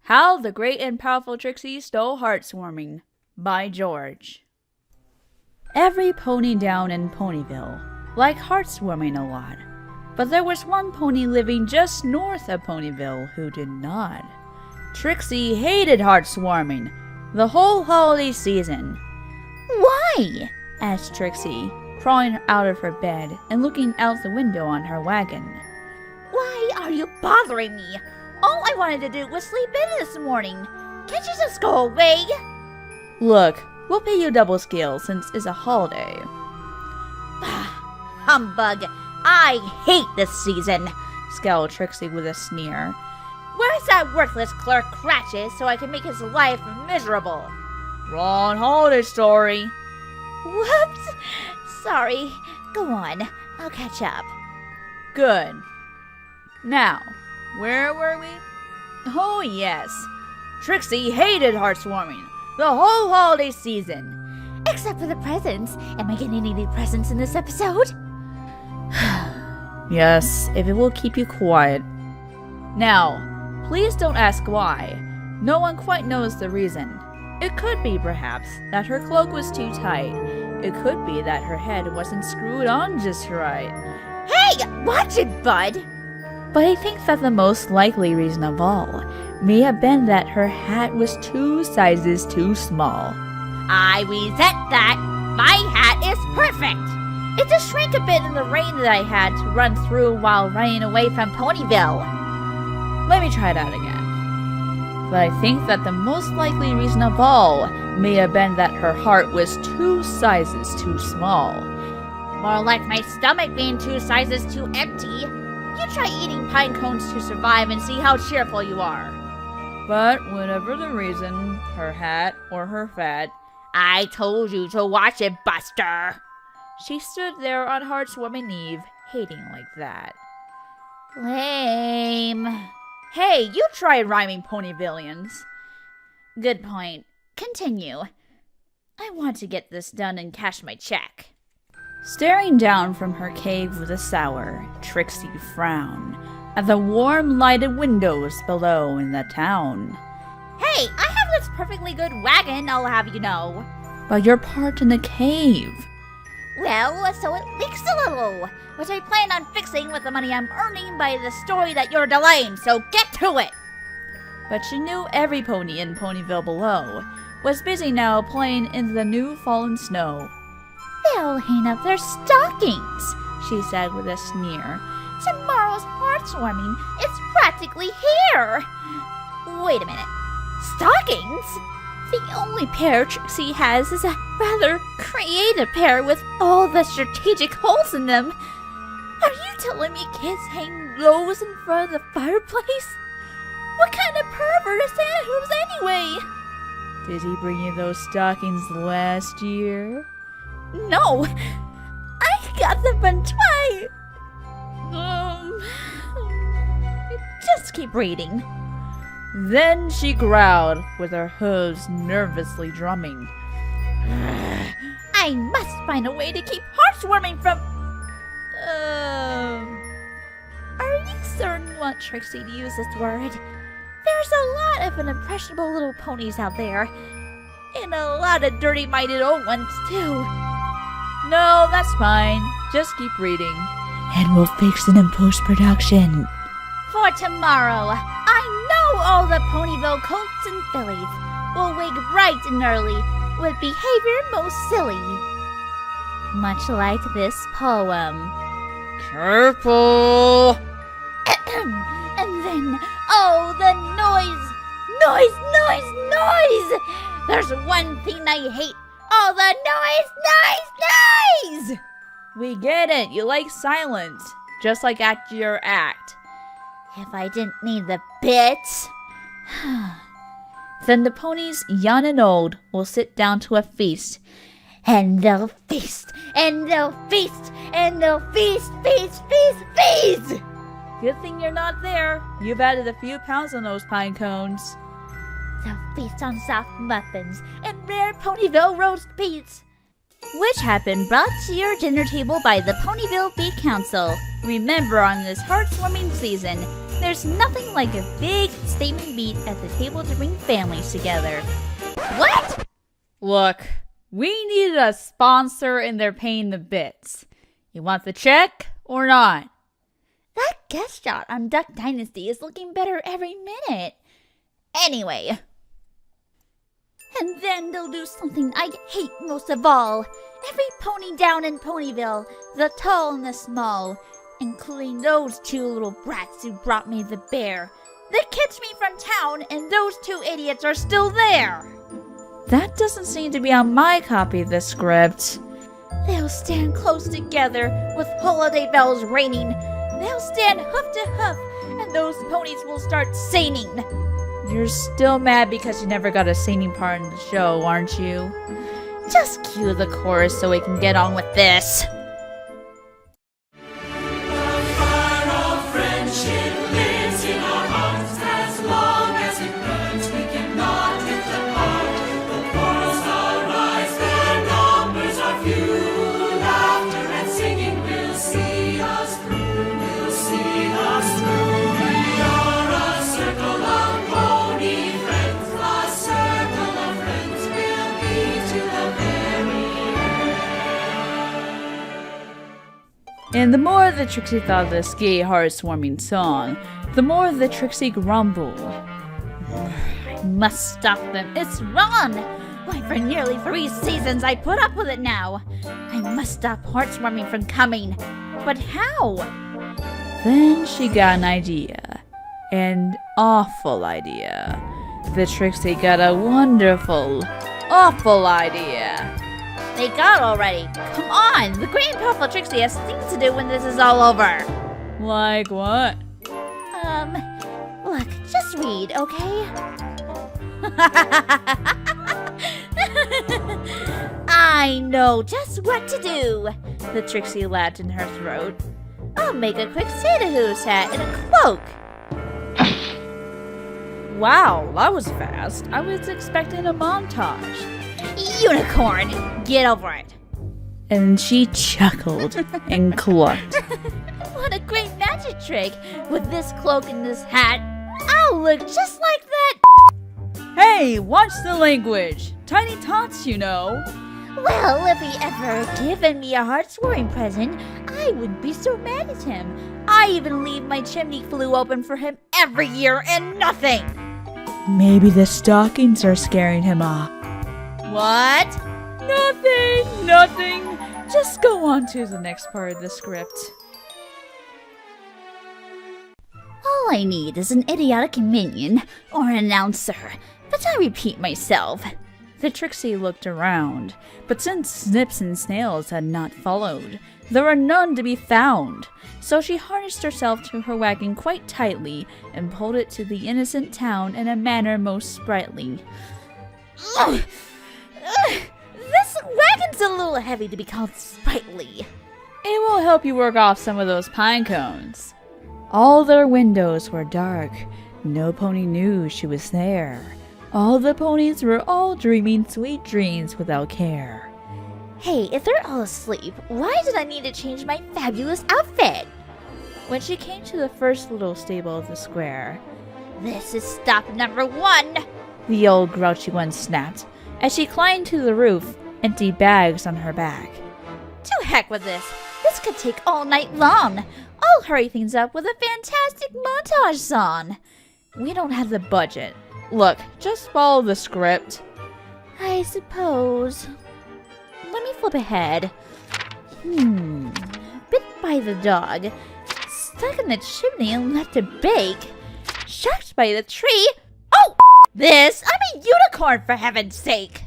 How the Great and Powerful Trixie Stole Heartswarming by Georg. Every pony down in Ponyville liked heartswarming a lot, but there was one pony living just north of Ponyville who did not. Trixie hated heartswarming the whole holiday season. "Why?" asked Trixie, crawling out of her bed and looking out the window on her wagon. "Why are you bothering me? All I wanted to do was sleep in this morning. Can't you just go away?" "Look, we'll pay you double scale since it's a holiday." "Humbug! I hate this season!" scowled Trixie with a sneer. "Where's that worthless clerk Cratchit so I can make his life miserable?" "Wrong holiday story." "Whoops! Sorry. Go on. I'll catch up." "Good. Now, where were we? Oh yes, Trixie hated heartswarming the whole holiday season. Except for the presents. Am I getting any presents in this episode? Yes, if it will keep you quiet. Now, please don't ask why. No one quite knows the reason. It could be, perhaps, that her cloak was too tight. It could be that her head wasn't screwed on just right. Hey! Watch it, bud! But I think that the most likely reason of all may have been that her hat was 2 sizes too small. I resent that! My hat is perfect! It just shrank a bit in the rain that I had to run through while running away from Ponyville. Let me try that again. But I think that the most likely reason of all may have been that her heart was 2 sizes too small. More like my stomach being 2 sizes too empty. You try eating pine cones to survive and see how cheerful you are. But whatever the reason, her hat or her fat, I told you to watch it, Buster. She stood there on Heartswarming Eve, hating like that. Lame. Hey, you try rhyming, Ponyvillians. Good point. Continue. I want to get this done and cash my check. Staring down from her cave with a sour, Trixie frowned at the warm lighted windows below in the town. Hey, I have this perfectly good wagon, I'll have you know. But you're parked in the cave. Well, so it leaks a little, which I plan on fixing with the money I'm earning by the story that you're delaying, so get to it! But she knew every pony in Ponyville below was busy now playing in the new fallen snow. "They'll hang up their stockings," she said with a sneer. "Tomorrow's heartswarming is practically here." Wait a minute. Stockings? The only pair Trixie has is a rather creative pair with all the strategic holes in them. Are you telling me kids hang those in front of the fireplace? What kind of pervert is Santa Hooves anyway? Did he bring you those stockings last year? No, I got them from Twilight. Just keep reading. Then she growled, with her hooves nervously drumming. I must find a way to keep heartswarming from... Are you certain you want Trixie to use this word? There's a lot of impressionable little ponies out there. And a lot of dirty-minded old ones, too. No, that's fine. Just keep reading. And we'll fix it in post-production. For tomorrow, I know all the Ponyville colts and fillies will wake bright and early with behavior most silly. Much like this poem. Careful! And then, oh, the noise! Noise, noise, noise! There's one thing I hate. Oh, the noise, noise, noise! We get it. You like silence. Just like after your act. If I didn't need the bits... Then the ponies, young and old, will sit down to a feast. And they'll feast, and they'll feast, and they'll feast, feast, feast, feast! Good thing you're not there. You've added a few pounds on those pine cones. They'll feast on soft muffins and rare Ponyville roast beets. Which have been brought to your dinner table by the Ponyville Bee Council. Remember, on this heartwarming season, there's nothing like a big statement beat at the table to bring families together. What? Look, we needed a sponsor and they're paying the bits. You want the check or not? That guest shot on Duck Dynasty is looking better every minute. Anyway. And then they'll do something I hate most of all. Every pony down in Ponyville, the tall and the small, including those two little brats who brought me the bear. They catch me from town and those two idiots are still there. That doesn't seem to be on my copy of the script. They'll stand close together with holiday bells ringing. They'll stand hoof to hoof and those ponies will start singing. You're still mad because you never got a singing part in the show, aren't you? Just cue the chorus so we can get on with this. And the more that Trixie thought of this gay, heart-warming song, the more that Trixie grumbled. I must stop them. It's wrong. Why, for nearly 3 seasons I put up with it now. I must stop Heartswarming from coming. But how? Then she got an idea. An awful idea. The Trixie got a wonderful, awful idea. They got already. Come on, the great and powerful Trixie has things to do when this is all over. Like what? Look, just read, okay? I know just what to do. The Trixie laughed in her throat. I'll make a quick Santa Who's hat and a cloak. Wow, that was fast. I was expecting a montage. Unicorn! Get over it. And she chuckled and clucked. What a great magic trick! With this cloak and this hat, I'll look just like that. Hey, watch the language. Tiny Tots, you know. Well, if he ever given me a heartswarming present, I wouldn't be so mad at him. I even leave my chimney flue open for him every year and nothing. Maybe the stockings are scaring him off. What? Nothing. Just go on to the next part of the script. All I need is an idiotic minion or an announcer, but I repeat myself. The Trixie looked around, but since Snips and Snails had not followed, there were none to be found. So she harnessed herself to her wagon quite tightly and pulled it to the innocent town in a manner most sprightly. Ugh. This wagon's a little heavy to be called sprightly. It will help you work off some of those pine cones. All their windows were dark. No pony knew she was there. All the ponies were all dreaming sweet dreams without care. Hey, if they're all asleep, why did I need to change my fabulous outfit? When she came to the first little stable of the square, This is stop number 1. the old grouchy one snapped, as she climbed to the roof, empty bags on her back. To heck with this. This could take all night long. I'll hurry things up with a fantastic montage song. We don't have the budget. Look, just follow the script. I suppose. Let me flip ahead. Bit by the dog. Stuck in the chimney and left to bake. Shocked by the tree. Oh! This! I'm a unicorn, for heaven's sake!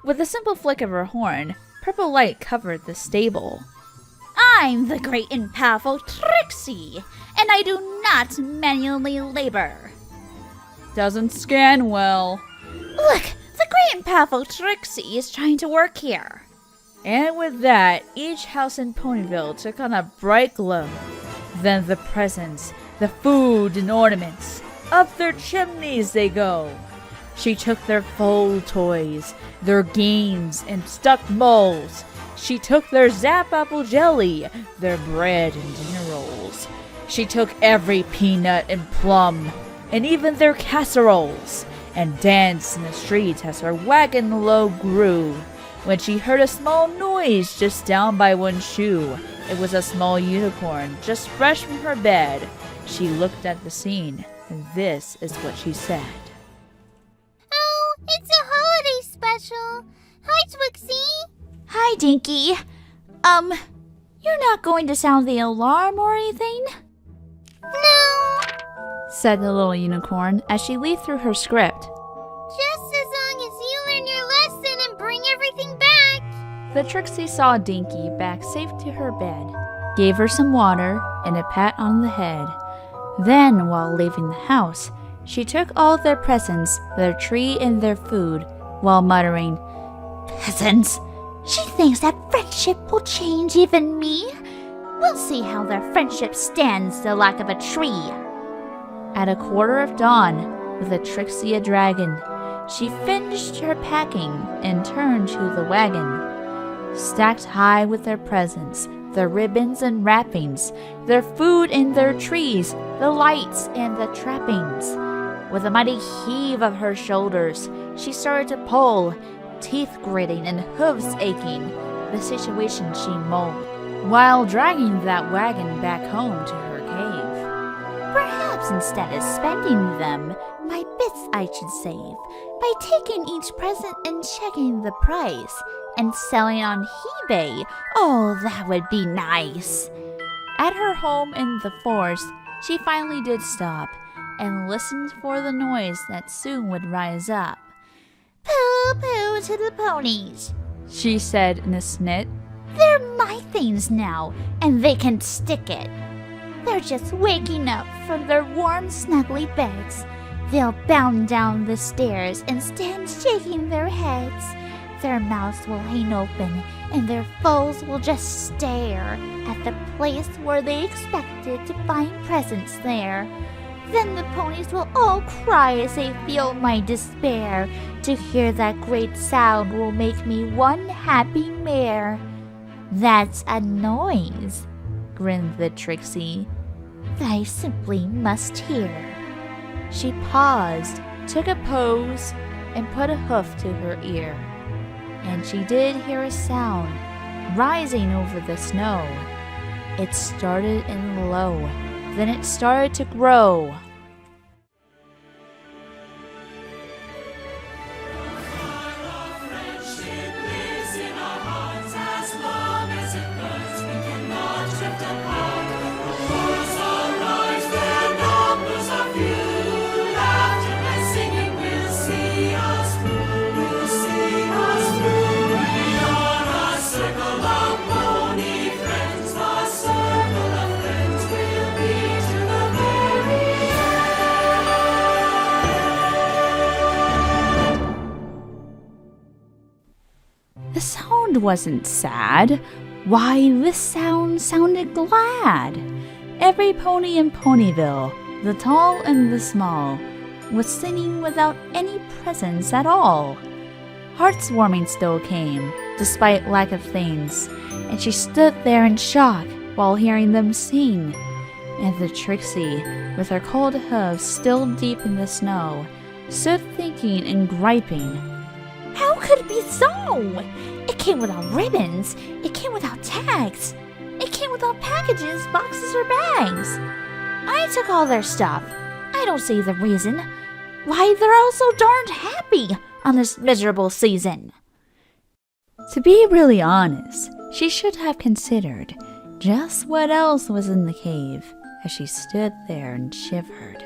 With a simple flick of her horn, purple light covered the stable. I'm the great and powerful Trixie, and I do not manually labor. Doesn't scan well. Look, the great and powerful Trixie is trying to work here. And with that, each house in Ponyville took on a bright glow. Then the presents, the food and ornaments, up their chimneys they go. She took their fold toys, their games and stuffed moles. She took their Zap Apple jelly, their bread and dinner rolls. She took every peanut and plum, and even their casseroles, and danced in the streets as her wagon load grew. When she heard a small noise just down by one shoe, it was a small unicorn just fresh from her bed. She looked at the scene, and this is what she said. Oh, it's a holiday special. Hi, Twixie. Hi, Dinky. You're not going to sound the alarm or anything? No, said the little unicorn as she leafed through her script. just as long as you learn your lesson and bring everything back. The Trixie saw Dinky back safe to her bed, gave her some water and a pat on the head. Then, while leaving the house, she took all their presents, their tree and their food, while muttering, Peasants, she thinks that friendship will change even me. We'll see how their friendship stands the lack of a tree. At a quarter of dawn, with a Trixie a dragon, she finished her packing and turned to the wagon. Stacked high with their presents, their ribbons and wrappings, their food and their trees, the lights and the trappings. With a mighty heave of her shoulders, she started to pull, teeth gritting and hooves aching, the situation she mulled, while dragging that wagon back home to her cave. Perhaps instead of spending them, my bits I should save by taking each present and checking the price and selling on eBay. Oh, that would be nice. At her home in the forest, she finally did stop and listened for the noise that soon would rise up. Pooh-pooh to the ponies. She said in a snit. They're my things now, and they can stick it. They're just waking up from their warm, snuggly beds. They'll bound down the stairs and stand shaking their heads. Their mouths will hang open, and their foes will just stare at the place where they expected to find presents there. Then the ponies will all cry as they feel my despair. To hear that great sound will make me one happy mare. That's a noise, grinned the Trixie, that I simply must hear. She paused, took a pose, and put a hoof to her ear. And she did hear a sound rising over the snow. It started in low, then it started to grow. The sound wasn't sad. Why, this sound sounded glad. Every pony in Ponyville, the tall and the small, was singing without any presents at all. Heartswarming still came, despite lack of things, and she stood there in shock while hearing them sing. And the Trixie, with her cold hooves still deep in the snow, stood thinking and griping. How could it be so? It came without ribbons. It came without tags. It came without packages, boxes, or bags. I took all their stuff. I don't see the reason why they're all so darned happy on this miserable season. To be really honest, she should have considered just what else was in the cave as she stood there and shivered.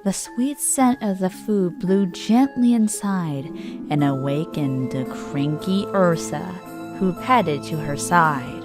The sweet scent of the food blew gently inside and awakened the cranky Ursa, who padded to her side.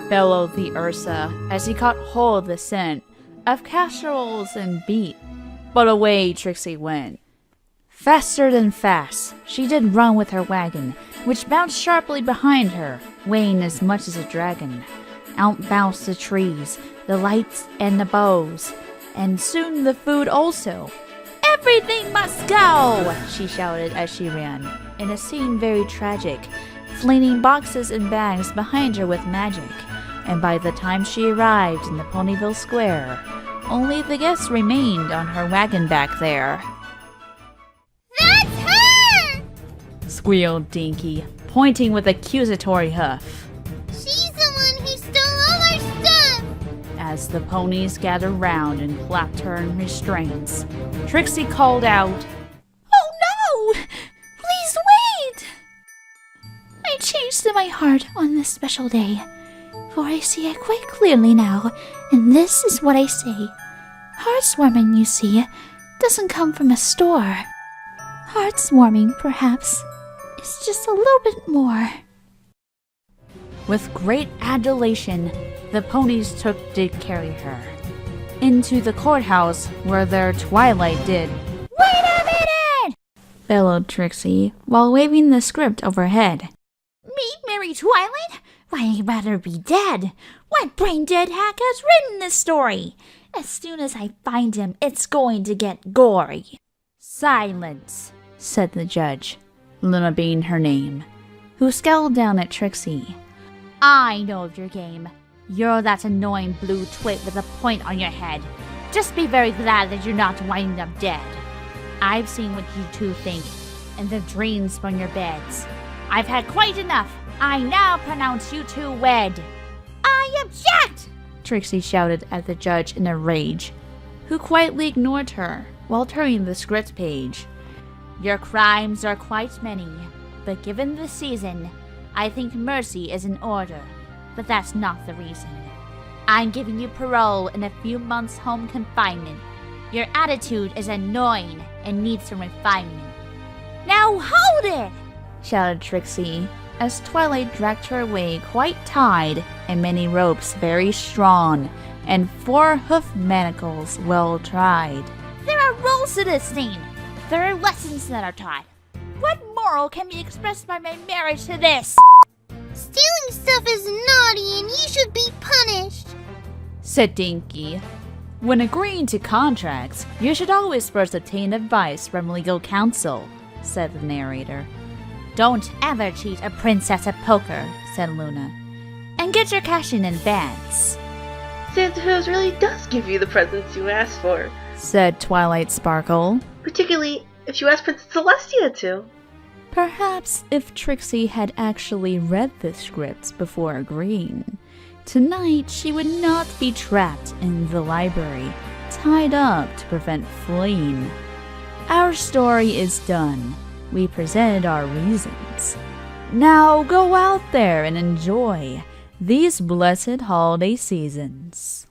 Bellowed the Ursa as he caught hold of the scent of casseroles and beet. But away Trixie went. Faster than fast, she did run with her wagon, which bounced sharply behind her, weighing as much as a dragon. Out bounced the trees, the lights, and the bows, and soon the food also. "Everything must go!" she shouted as she ran, in a scene very tragic. flinging boxes and bags behind her with magic, and by the time she arrived in the Ponyville Square, only the guests remained on her wagon back there. That's her! Squealed Dinky, pointing with accusatory hoof. She's the one who stole all our stuff! As the ponies gathered round and clapped her in restraints, Trixie called out, Oh no! Please wait! I changed my heart on this special day, for I see it quite clearly now, and this is what I say. Heartswarming, you see, doesn't come from a store. Heartswarming, perhaps, is just a little bit more. With great adulation, the ponies to carry her into the courthouse where their Twilight did. Wait a minute! Bellowed Trixie while waving the script overhead. Me marry Twilight? Why, I'd rather be dead. What brain-dead hack has written this story? As soon as I find him, it's going to get gory. Silence, said the judge, Luna being her name, who scowled down at Trixie. I know of your game. You're that annoying blue twit with a point on your head. Just be very glad that you're not winding up dead. I've seen what you two think, and the dreams from your beds. I've had quite enough. I now pronounce you two wed. I object! Trixie shouted at the judge in a rage, who quietly ignored her while turning the script page. Your crimes are quite many, but given the season, I think mercy is in order. But that's not the reason. I'm giving you parole and a few months home confinement. Your attitude is annoying and needs some refinement. Now hold it! Shouted Trixie, as Twilight dragged her away quite tied and many ropes very strong, and 4 hoof manacles well tried. There are rules to this scene. There are lessons that are taught. What moral can be expressed by my marriage to this? Stealing stuff is naughty and you should be punished, said Dinky. When agreeing to contracts, you should always first obtain advice from legal counsel, said the narrator. Don't ever cheat a princess at poker, said Luna. And get your cash in advance. Santa Claus really does give you the presents you asked for, said Twilight Sparkle. particularly if you ask Princess Celestia to. Perhaps if Trixie had actually read the scripts before agreeing, tonight she would not be trapped in the library, tied up to prevent fleeing. Our story is done. We presented our reasons. Now go out there and enjoy these blessed holiday seasons.